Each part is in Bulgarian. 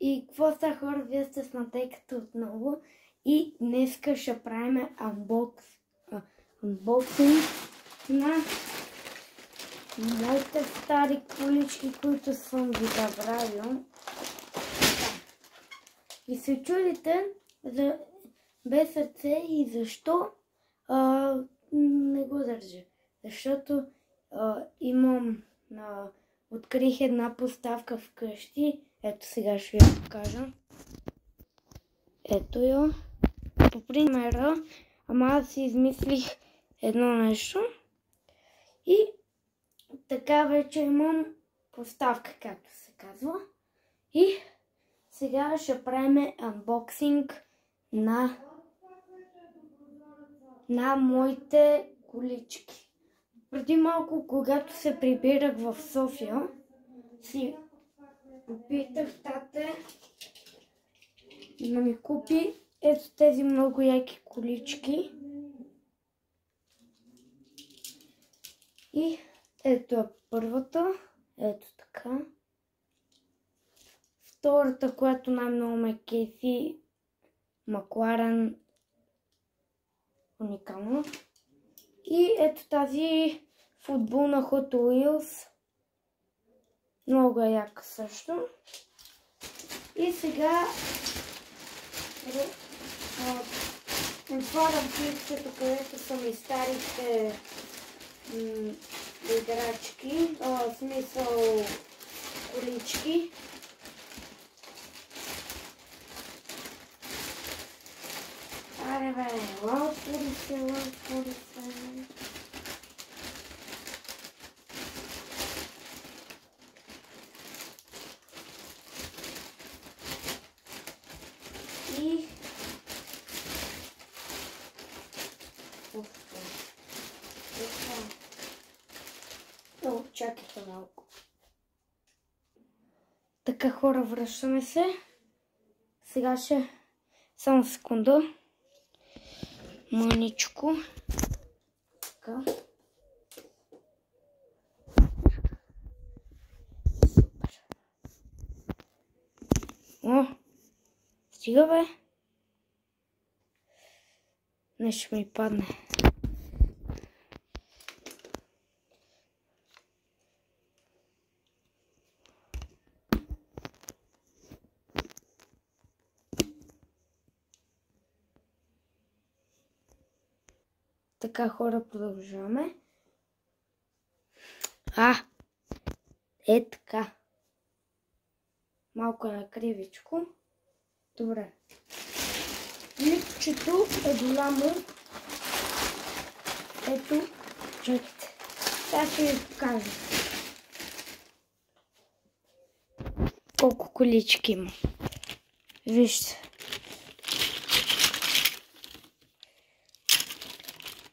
И какво са, хора, вие сте с Матейката отново и днеска ще правим анбоксинг на моите стари колички, които съм ви забравил. И се чудите без сърце и защо не го държа. Защото открих една поставка вкъщи. Ето сега ще ви я покажа. Ето я. По примера, ама аз си измислих едно нещо. И така вече имам поставка, както се казва. И сега ще правим анбоксинг на моите колички. Преди малко, когато се прибирах в София, си попитах тате да ми купи ето тези много яки колички. И ето е първата, ето така. Втората, която най-много ме кефи, Макларен, уникална. И ето тази футболна Hot Wheels, много яка също. И сега отварям клипчето, където са ми старите играчки, в смисъл колички. Аре бе, отвори се. И чакайте малко. Така, хора, връщаме се. Сега ще само секунда. Маничко. Така. Супер. О, стига бе. Нещо ми падне. Така, хора, продължаваме. Е така. Малко е накривичко. Добре. Липчето е голямо. Ето, чакайте. Сега ще ви покажа колко колички има. Вижте.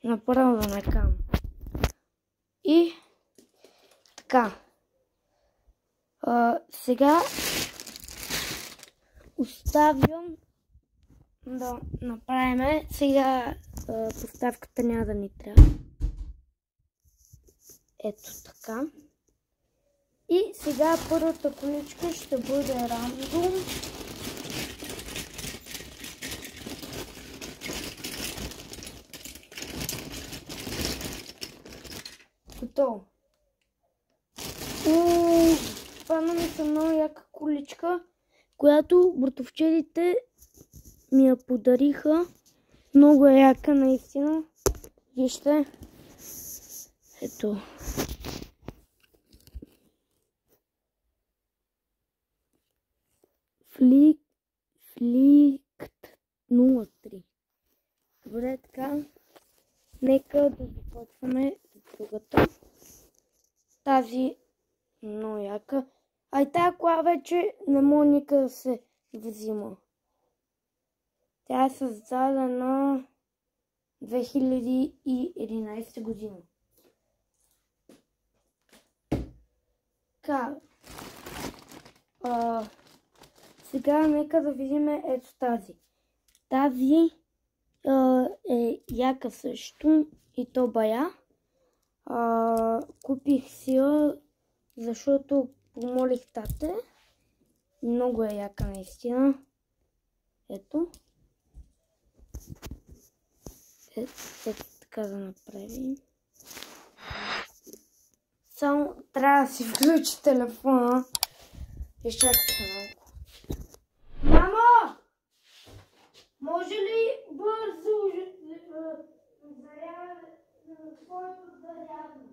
Направо да накам. И така. Сега оставям да направим. Сега поставката няма да ни трябва. Ето така. И сега първата количка ще бъде рандом. Готово. Пана ми са много яка количка, която братовчедите ми я подариха. Много е яка, наистина. Вижте. Ето. Фликт 03. Добре, така. Нека да започваме с другата. Тази много яка. И тази кола вече не може никъде да се взима. Тя е създадена 2011 година. Така. Сега нека да видим ето тази. Тази е яка също и то бая. Купих си я, защото помолих тате Много е яка наистина. Ето. Ето така да направим. Само трябва да си включи телефона. Изчакайте малко. Мамо! Може ли бързо твоето зарядно?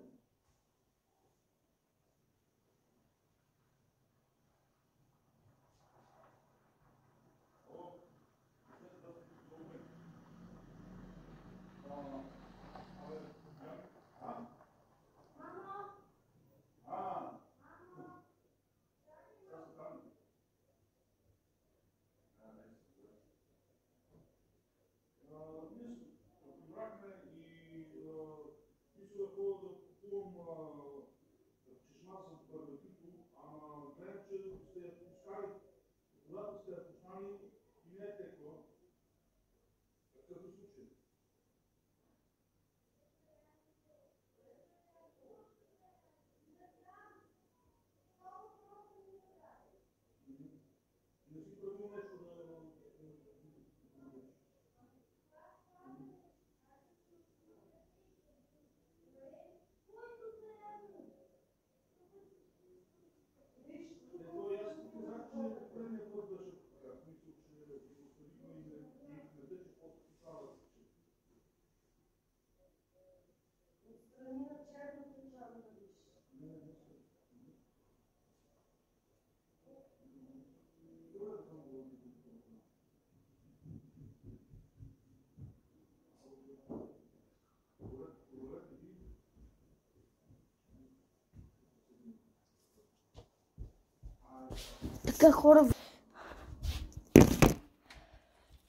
Така, хора,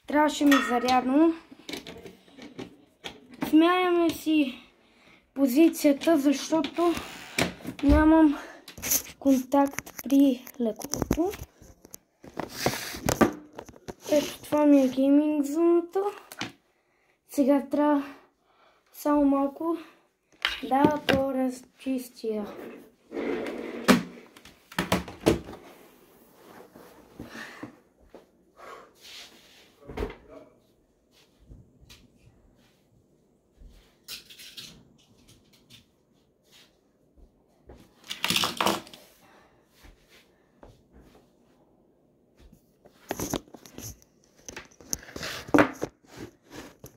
трябваше ми зарядно. Сменяме си позицията, защото нямам контакт при лекото. Ето, това ми е гейминг зоната. Сега трябва само малко да поразчистя.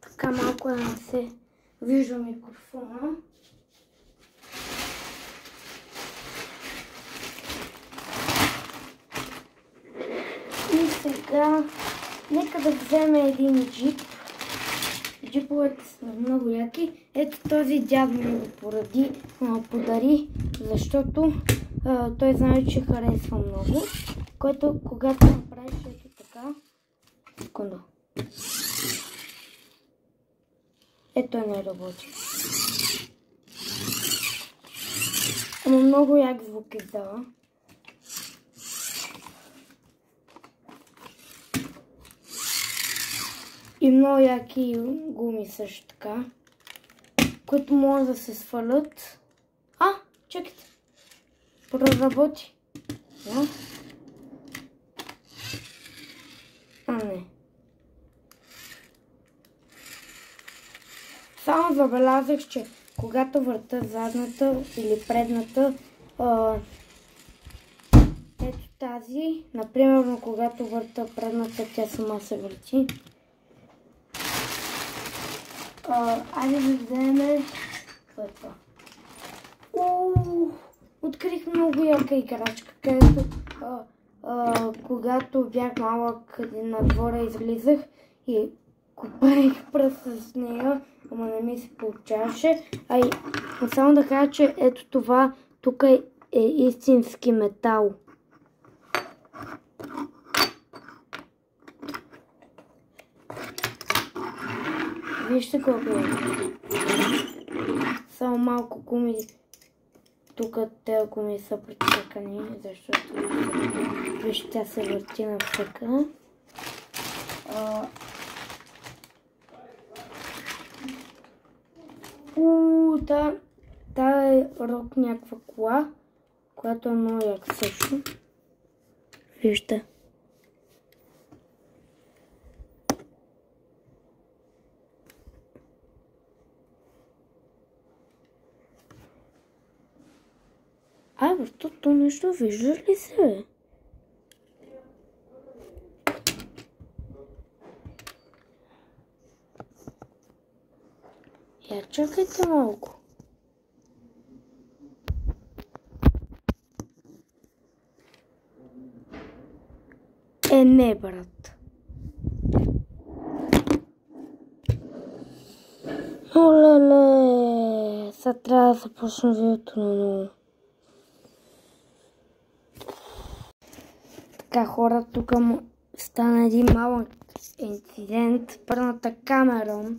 Така малко да не се вижда микрофона. И сега нека да вземе един джип. Джиповете са много яки. Ето този дядо ми го подари, защото той знае, че харесва много. Който когато направиш ето така, секунда. Ето не работи. Ама много як звук издава. И много яки гуми също така, които може да се свалят. Чакайте. Проработи. Да? Не. Само забелязах, че когато върта задната или предната, ето тази, например, когато върта предната, тя сама се върти. Айде да вземе това. Открих много яка играчка, където когато бях малък на двора излизах и купаех пръст с нея, ама не ми се получаваше. Само да кажа, че ето това тук е истински метал. Вижте колко е. Само малко гуми. Тук тези гуми са прецекани, защото вижте, тя се върти навсека. Та е рок някаква кола, която е много як също. Вижте. То нещо виждаш ли се? Я чакайте малко. Не, брат. Оле, сега трябва да започна видеото на ново. Така, хора, тук стана един малък инцидент. Пърната камера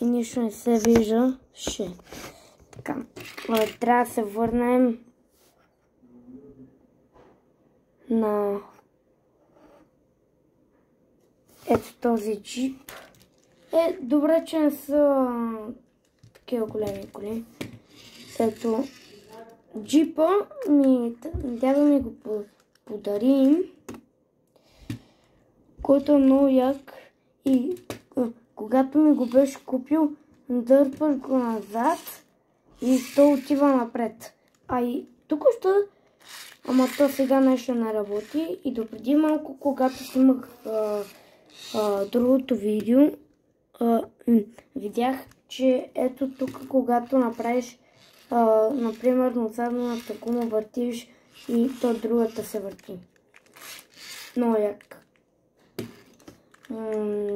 и нищо не се вижда. Така, трябва да се върнем на ето този джип. Добре, че не са такива големи коли. Ето джипа дядо ми го подари, който е много як, и когато ми го беше купил, дърпаш го назад и то отива напред. И тук още, ама то сега нещо не работи, и допреди малко, когато снимах другото видео, видях, че ето тук, когато направиш например, задната гума въртиш и то другата се върти. Много як.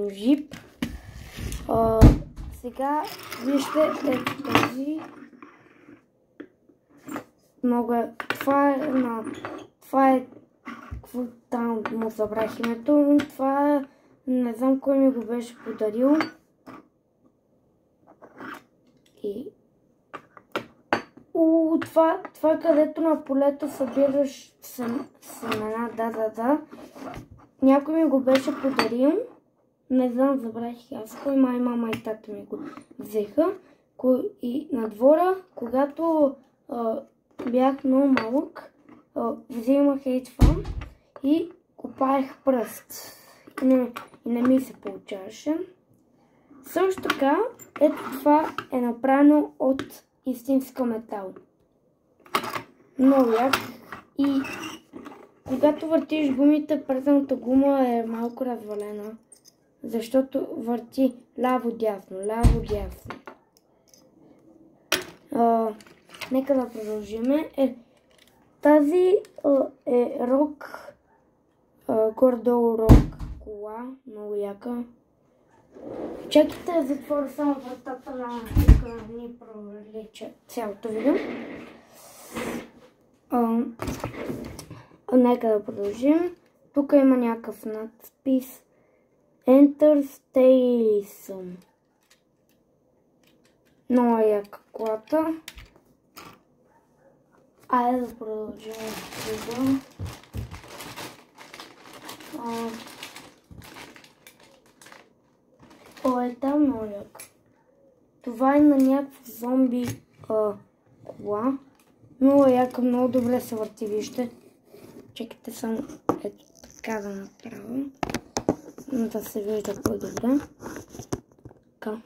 Джип. Сега вижте ето този. Това е какво там му забрах името. Това не знам кой ми го беше подарил. И това където на полето събираш семена, да. Някой ми го беше подарил. Не знам, забравих аз кой, мама и тата ми го взеха. И на двора, когато бях много малък, взимах това и копаех пръст. И не ми се получаваше. Също така, ето това е направено от истинска метал. Много як. И когато въртиш гумите, предната гума е малко развалена, защото върти ляво-дясно. Нека да продължиме. Тази е рок, горе-долу рок кола, много яка. Чакайте да затворя само вратата на тук, ни пролича цялото видео. Нека да продължим. Тук има някакъв надпис Enter Station. Много яка колата. Айде да продължим видео. Там много яка. Това е на някаква зомби кола. Много яка, много добре се върти, вижте. Чекайте само ето така да направя, да се вижда по-добре. Така.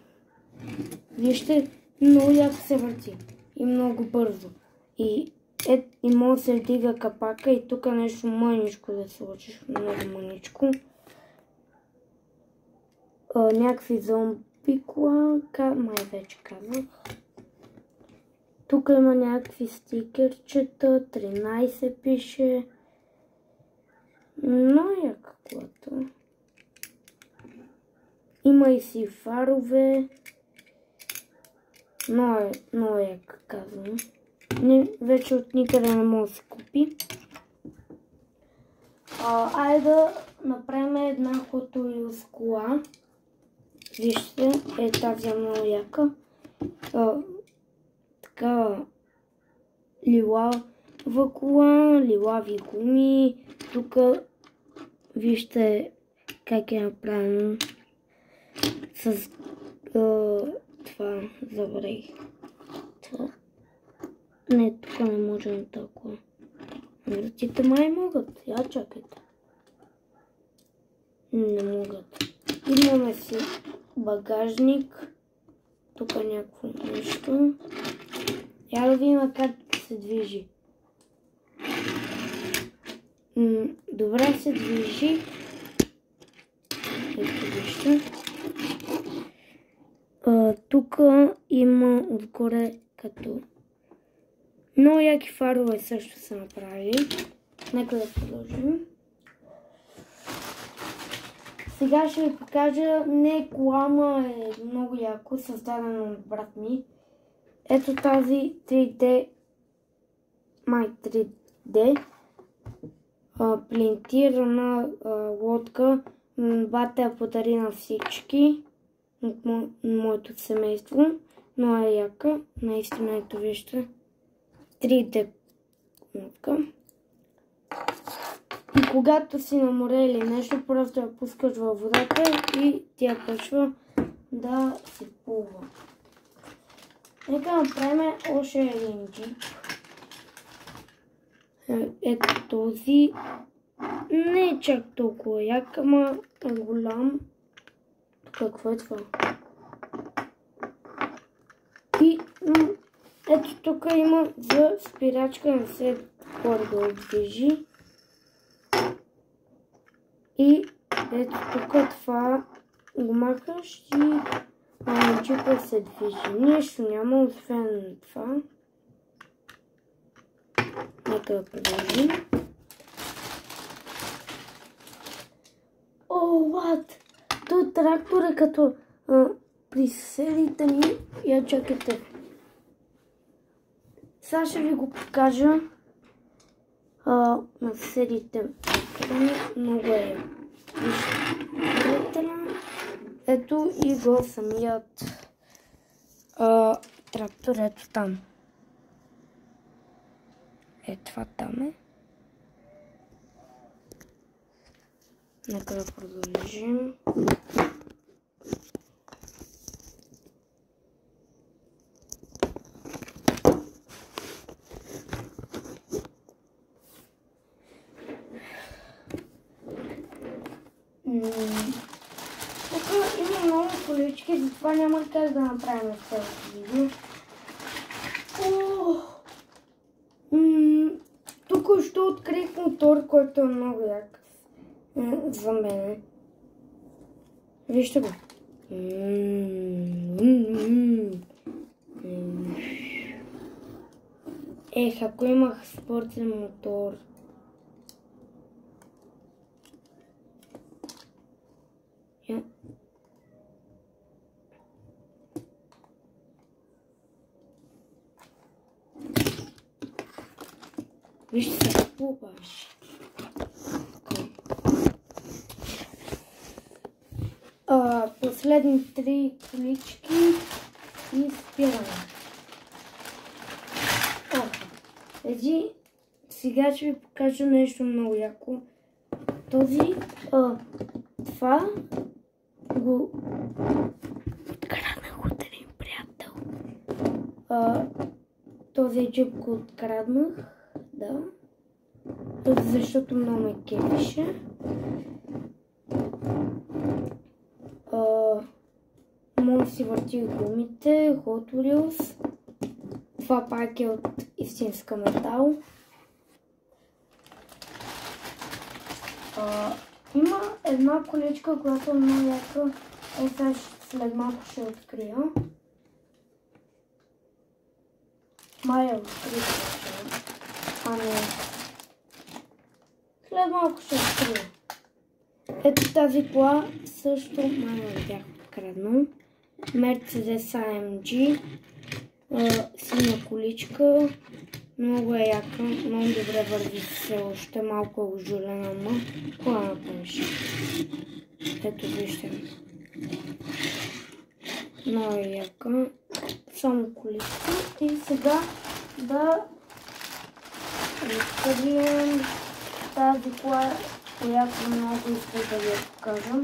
Вижте, много яко се върти и много бързо. И може да се вдига капака и тук нещо мъничко да сложиш, много мъничко. Някакви зомби кола, май вече казах. Тук има някакви стикерчета, 13 пише. Много яка колата. Има и си фарове. Много яка, казвам. Вече от никъде не може да се купи. Айде да направим една Hot Wheels кола. Вижте, тази е много яка. Така лилава кола, лилави гуми. Тук вижте как е направено с това, забравих. Не, тук не може на толкова. Вратите май могат. Я чакайте. Не могат. Имаме си багажник. Тук някакво нещо. Я да видим как се движи. Добре се движи. Ето вижте. Тук има отгоре като много яки фарове също са направили. Нека да продължим. Сега ще ви покажа не кола, е много яко, създадено от брат ми. Ето тази 3D, май 3D, принтирана лодка. Бата я подари на всички от моето семейство. Но е яка, наистина ето вижте. 3D лодка. И когато си на море или нещо, просто я пускаш във водата и тя почва да се плува. Нека направим още един джип. Ето този. Не е чак толкова як, ама е голям. Какво е това? И ето тук има за спирачка, не се горе-долу движи. И ето тук това го махаш и джипа се движи. Нищо няма, освен това. Нека да продължим. О, ват! Той трактор е като при съседите ми. Я чакайте. Сега ще ви го покажа на съседите. Много е. Ето и го самият трактор, ето там. Това там е. Нека да продължим. Тук има много колички, затова няма как да направим цялото видео. Тук ще открих мотор, който е много як за мене. Вижте го. Ако имах спортен мотор. Вижте се какво баш. Последни 3 колички и спираме. Сега ще ви покажа нещо много яко. Това го откраднах от един приятел. Този джип го откраднах. Да. Защото много ме кефише. Може да си върти гумите, Hot Wheels. Това пак е от истинска метал. Има една количка, която е много яка. Сега след малко ще открия. Май открия. След малко ще открия. Ето тази кола също май бях откраднал. Mercedes AMG. Синя количка. Много е яка, много добре върви все още, малко е ожулена, но кола направиш. Ето вижте. Много е яка. Само количка. И сега да разкрием тази кола, която много искам да ви покажа.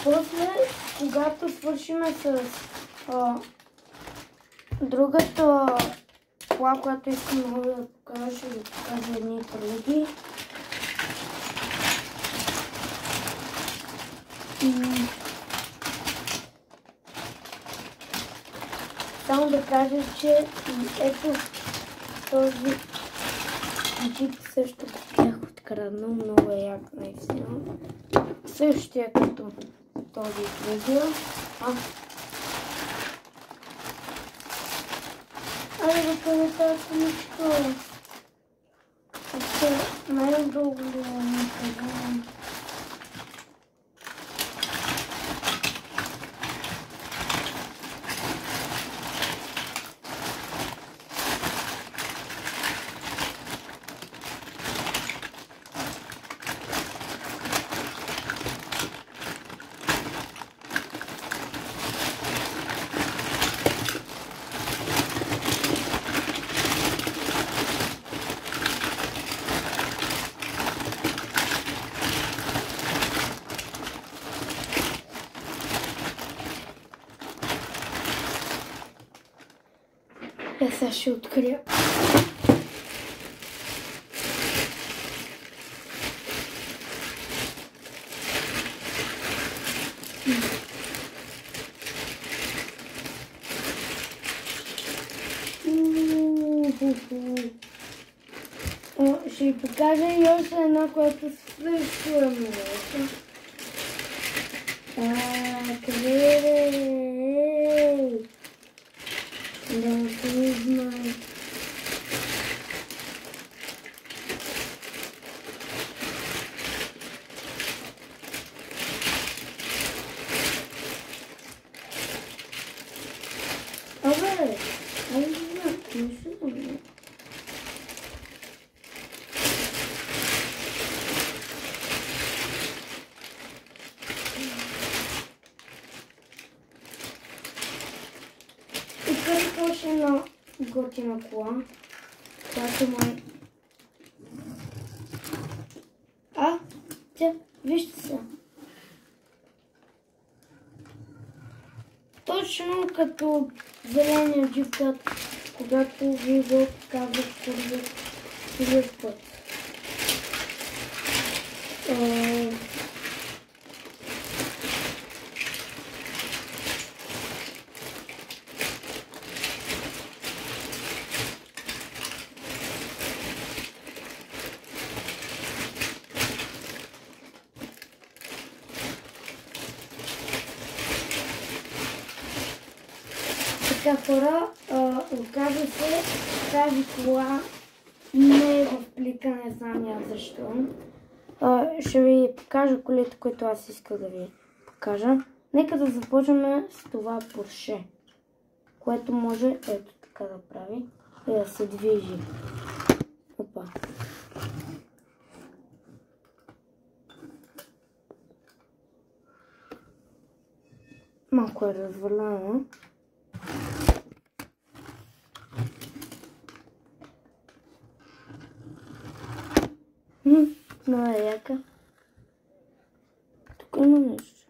После, когато свършиме с другата кола, която искам много да покажа, ще ви покажа едни други. Само да кажа, че ето този джип също бях откраднал, много е як наистина. Същия като този другия. Айде да къде тази количка. Най-долу ли е никъде. Сега ще открия. Ще ви покажа и още една, която също е много. Къде е? Да не знам. Абе, не знам, не ще знам. Още една готина кола, която май... Вижте се. Точно като зеления джип, когато ви го показват първият път. Така, хора, оказва се, тази кола не е в плика, не знам я защо. Ще ви покажа колите, които аз искам да ви покажа. Нека да започнем с това Порше, което може ето така да прави и да се движи. Опа. Малко е развалено. Много е яка. Тук има нещо.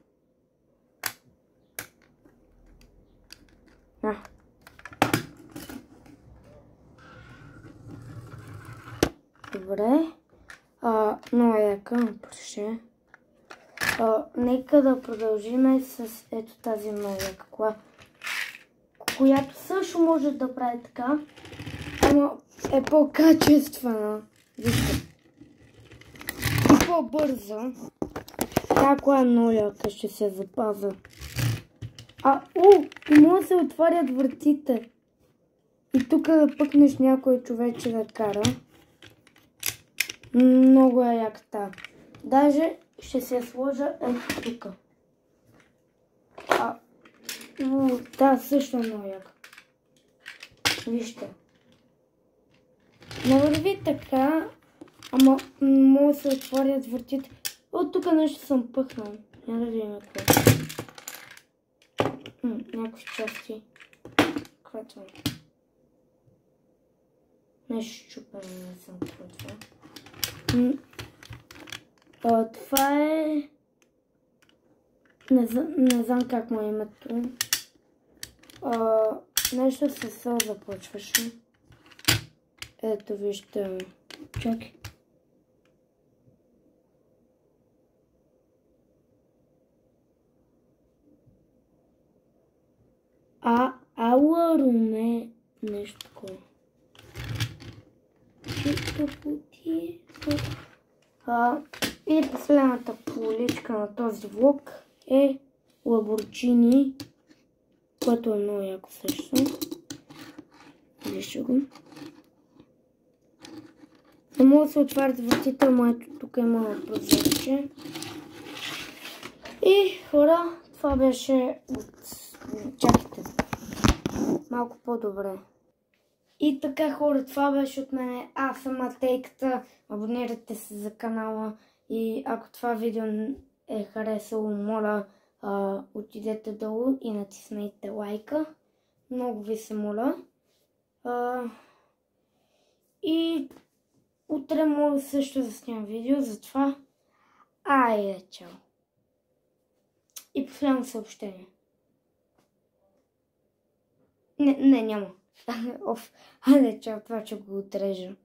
Добре. Много е яка, Порше. Нека да продължим с ето тази много яка кола, която също може да прави така, ама е по-качествена. Вижте. И по-бърза. Тази кола е много яка, ще се запазя. И може да се отварят вратите. И тук да пъкнеш някой човече да кара. Много е яката. Даже ще се сложа ето тук. Да, също е много яка. Вижте. Не върви така, ама може да се отворят вратите. От тук нещо съм пъхнал. Няма да видим какво. Някакви части. Какво е? Нещо чупено, не съм това. Това е... Не знам как му е името. Нещо със сол започваше. Ето вижте. Чакай. Аларуме. Нещо такова. Чиста пути. И последната поличка на този влог е Lamborghini, което е много яко също. Вижте го. Не мога да се отварят вратите, но ето тук има прозорче. И хора, това беше от... Чакайте. Малко по-добре. И така хора, това беше от мен. Аз съм Матейката. Абонирайте се за канала. И ако това видео е харесало, моля, отидете долу и натиснете лайка. Много ви се моля. И утре мога също да снимам видео, затова айде, чао. И последно съобщение. Не, няма. Айде, чао, това ще го отрежа.